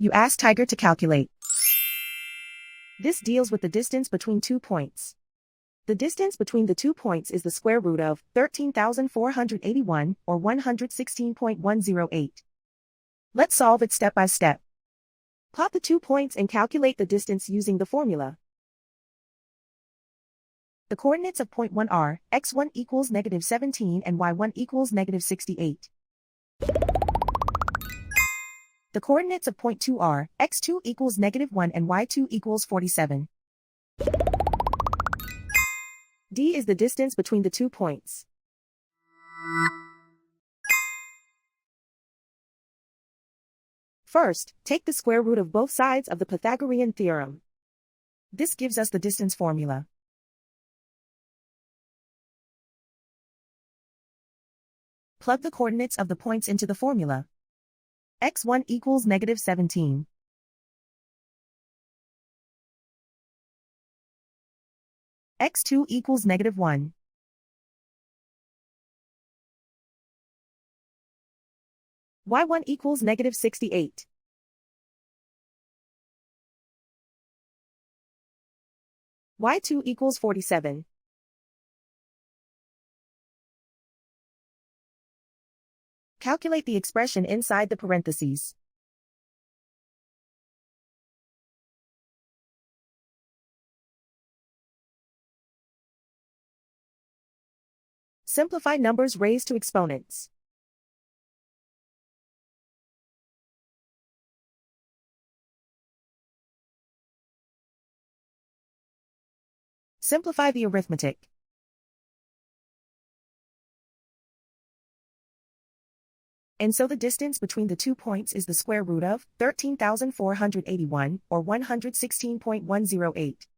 You ask Tiger to calculate. This deals with the distance between 2 points. The distance between the 2 points is the square root of 13,481, or 116.108. Let's solve it step by step. Plot the 2 points and calculate the distance using the formula. The coordinates of point 1 are x1 equals -17 and y1 equals -68. The coordinates of point 2 are x2 equals -1 and y2 equals 47. D is the distance between the 2 points. First, take the square root of both sides of the Pythagorean theorem. This gives us the distance formula. Plug the coordinates of the points into the formula. x1 equals -17. x2 equals -1. y1 equals -68. y2 equals 47. Calculate the expression inside the parentheses. Simplify numbers raised to exponents. Simplify the arithmetic. And so the distance between the 2 points is the square root of 13,481, or 116.108.